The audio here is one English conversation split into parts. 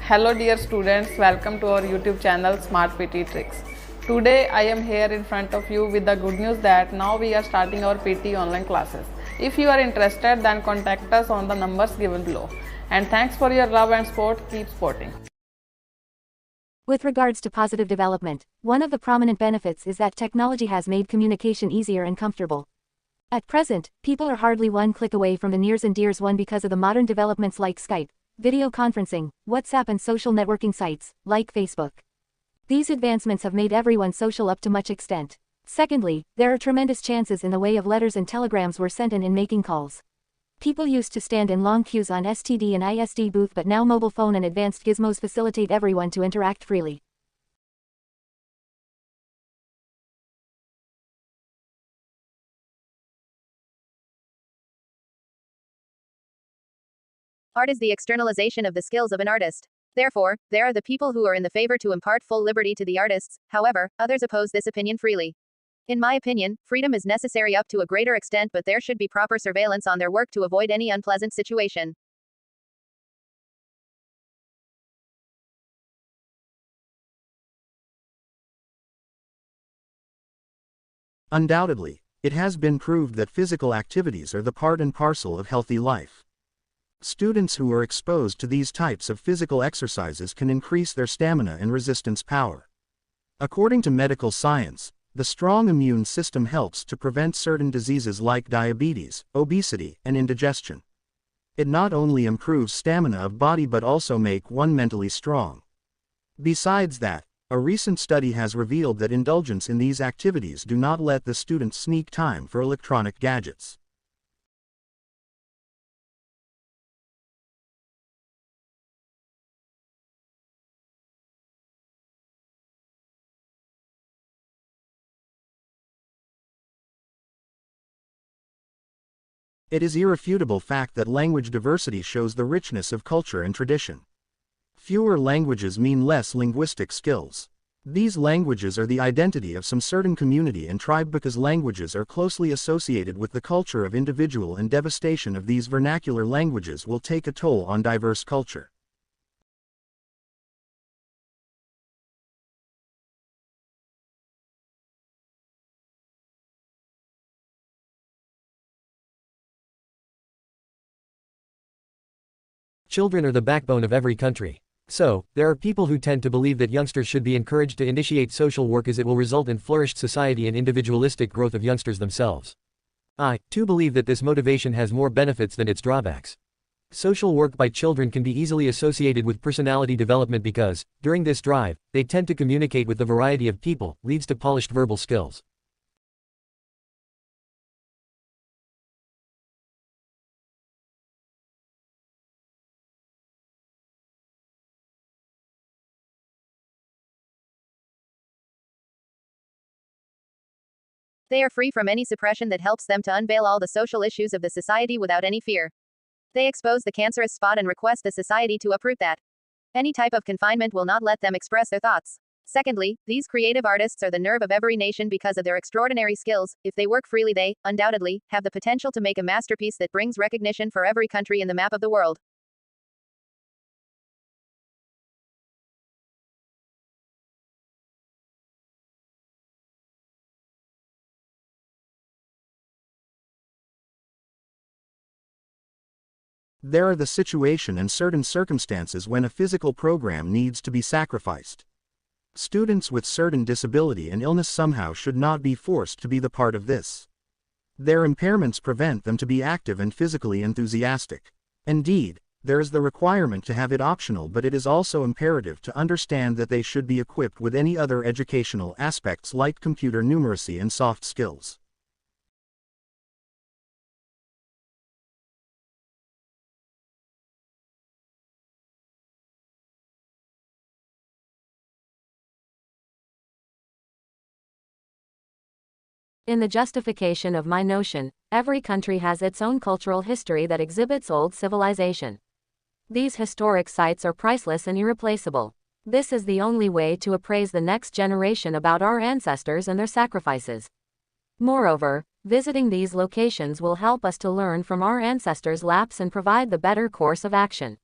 Hello dear students, welcome to our YouTube channel Smart PT Tricks. Today I am here in front of you with the good news that now we are starting our PT online classes. If you are interested, then contact us on the numbers given below. And thanks for your love and support. Keep supporting. With regards to positive development, one of the prominent benefits is that technology has made communication easier and comfortable. At present, people are hardly one click away from the nears and dears one because of the modern developments like Skype, video conferencing, WhatsApp and social networking sites, like Facebook. These advancements have made everyone social up to much extent. Secondly, there are tremendous chances in the way of letters and telegrams were sent in making calls. People used to stand in long queues on STD and ISD booth, but now mobile phone and advanced gizmos facilitate everyone to interact freely. Art is the externalization of the skills of an artist. Therefore, there are the people who are in the favor to impart full liberty to the artists, however, others oppose this opinion freely. In my opinion, freedom is necessary up to a greater extent, but there should be proper surveillance on their work to avoid any unpleasant situation. Undoubtedly, it has been proved that physical activities are the part and parcel of healthy life. Students who are exposed to these types of physical exercises can increase their stamina and resistance power. According to medical science, the strong immune system helps to prevent certain diseases like diabetes, obesity, and indigestion. It not only improves stamina of body but also make one mentally strong. Besides that, a recent study has revealed that indulgence in these activities do not let the student sneak time for electronic gadgets. It is irrefutable fact that language diversity shows the richness of culture and tradition. Fewer languages mean less linguistic skills. These languages are the identity of some certain community and tribe because languages are closely associated with the culture of individual, and devastation of these vernacular languages will take a toll on diverse culture. Children are the backbone of every country. So, there are people who tend to believe that youngsters should be encouraged to initiate social work as it will result in flourished society and individualistic growth of youngsters themselves. I, too, believe that this motivation has more benefits than its drawbacks. Social work by children can be easily associated with personality development because, during this drive, they tend to communicate with a variety of people, leads to polished verbal skills. They are free from any suppression that helps them to unveil all the social issues of the society without any fear. They expose the cancerous spot and request the society to uproot that. Any type of confinement will not let them express their thoughts. Secondly, these creative artists are the nerve of every nation because of their extraordinary skills. If they work freely, they, undoubtedly, have the potential to make a masterpiece that brings recognition for every country in the map of the world. There are the situation and certain circumstances when a physical program needs to be sacrificed. Students with certain disability and illness somehow should not be forced to be the part of this. Their impairments prevent them to be active and physically enthusiastic. Indeed, there is the requirement to have it optional, but it is also imperative to understand that they should be equipped with any other educational aspects like computer numeracy and soft skills. In the justification of my notion, every country has its own cultural history that exhibits old civilization. These historic sites are priceless and irreplaceable. This is the only way to appraise the next generation about our ancestors and their sacrifices. Moreover, visiting these locations will help us to learn from our ancestors' lapse and provide the better course of action.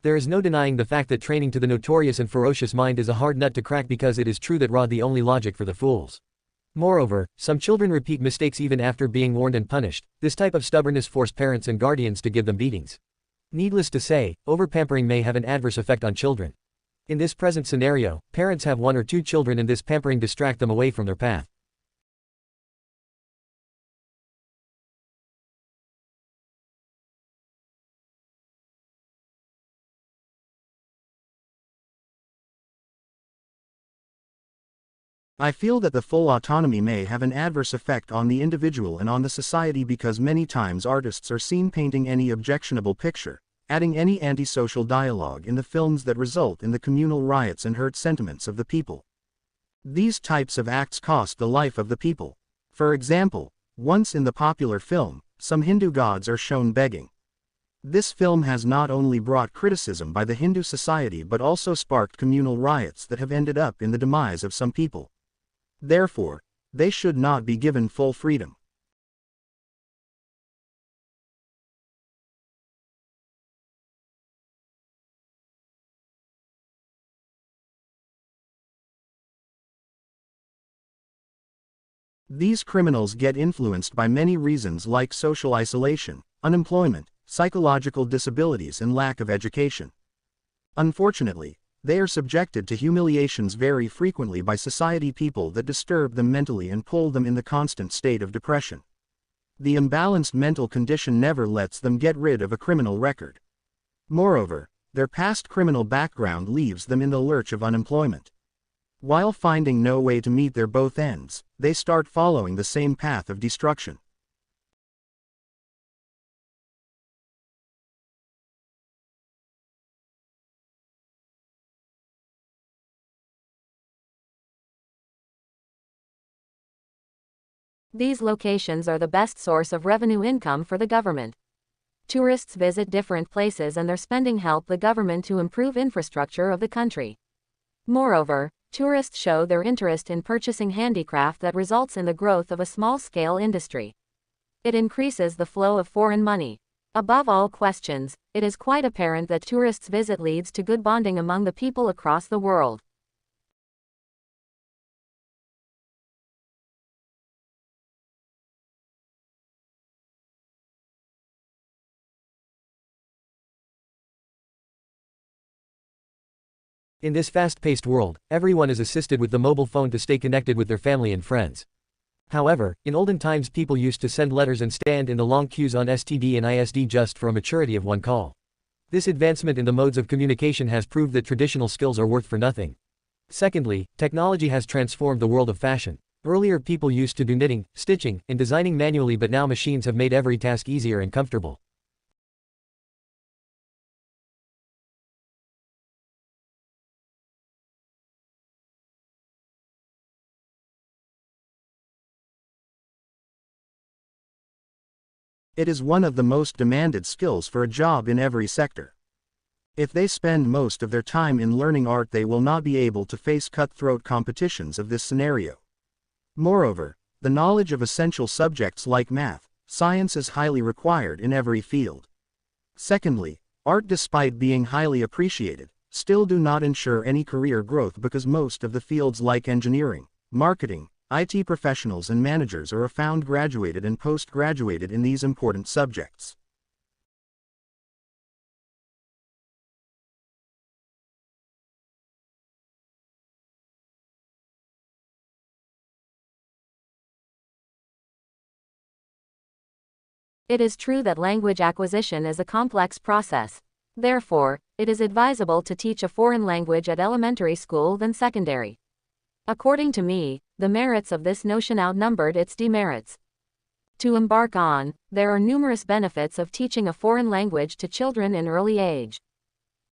There is no denying the fact that training to the notorious and ferocious mind is a hard nut to crack, because it is true that raw the only logic for the fools. Moreover, some children repeat mistakes even after being warned and punished. This type of stubbornness forces parents and guardians to give them beatings. Needless to say, overpampering may have an adverse effect on children. In this present scenario, parents have 1 or 2 children, and this pampering distracts them away from their path. I feel that the full autonomy may have an adverse effect on the individual and on the society, because many times artists are seen painting any objectionable picture, adding any antisocial dialogue in the films that result in the communal riots and hurt sentiments of the people. These types of acts cost the life of the people. For example, once in the popular film, some Hindu gods are shown begging. This film has not only brought criticism by the Hindu society but also sparked communal riots that have ended up in the demise of some people. Therefore, they should not be given full freedom. These criminals get influenced by many reasons like social isolation, unemployment, psychological disabilities, and lack of education. Unfortunately, they are subjected to humiliations very frequently by society people that disturb them mentally and pull them in the constant state of depression. The imbalanced mental condition never lets them get rid of a criminal record. Moreover, their past criminal background leaves them in the lurch of unemployment. While finding no way to meet their both ends, they start following the same path of destruction. These locations are the best source of revenue income for the government. Tourists visit different places and their spending help the government to improve infrastructure of the country. Moreover, tourists show their interest in purchasing handicraft that results in the growth of a small-scale industry. It increases the flow of foreign money. Above all questions, it is quite apparent that tourists' visit leads to good bonding among the people across the world. In this fast-paced world, everyone is assisted with the mobile phone to stay connected with their family and friends. However, in olden times people used to send letters and stand in the long queues on STD and ISD just for a maturity of one call. This advancement in the modes of communication has proved that traditional skills are worth for nothing. Secondly, technology has transformed the world of fashion. Earlier people used to do knitting, stitching, and designing manually, but now machines have made every task easier and comfortable. It is one of the most demanded skills for a job in every sector. If they spend most of their time in learning art, they will not be able to face cutthroat competitions of this scenario. Moreover, the knowledge of essential subjects like math, science is highly required in every field. Secondly, art, despite being highly appreciated, still do not ensure any career growth, because most of the fields like engineering, marketing, IT professionals and managers are found graduated and post-graduated in these important subjects. It is true that language acquisition is a complex process. Therefore, it is advisable to teach a foreign language at elementary school than secondary. According to me, the merits of this notion outnumbered its demerits. To embark on, there are numerous benefits of teaching a foreign language to children in early age.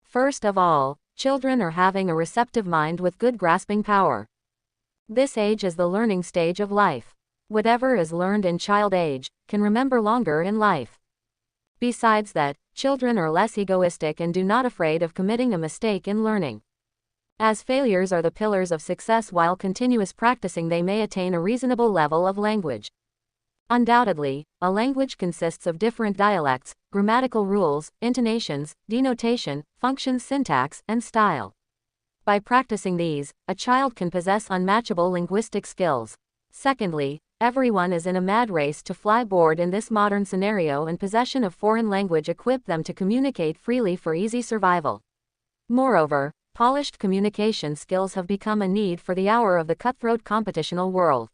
First of all, children are having a receptive mind with good grasping power. This age is the learning stage of life. Whatever is learned in child age can remember longer in life. Besides that, children are less egoistic and do not afraid of committing a mistake in learning. As failures are the pillars of success, while continuous practicing they may attain a reasonable level of language. Undoubtedly, a language consists of different dialects, grammatical rules, intonations, denotation, functions, syntax, and style. By practicing these, a child can possess unmatchable linguistic skills. Secondly, everyone is in a mad race to fly board in this modern scenario, and possession of foreign language equip them to communicate freely for easy survival. Moreover, polished communication skills have become a need for the hour of the cutthroat competitional world.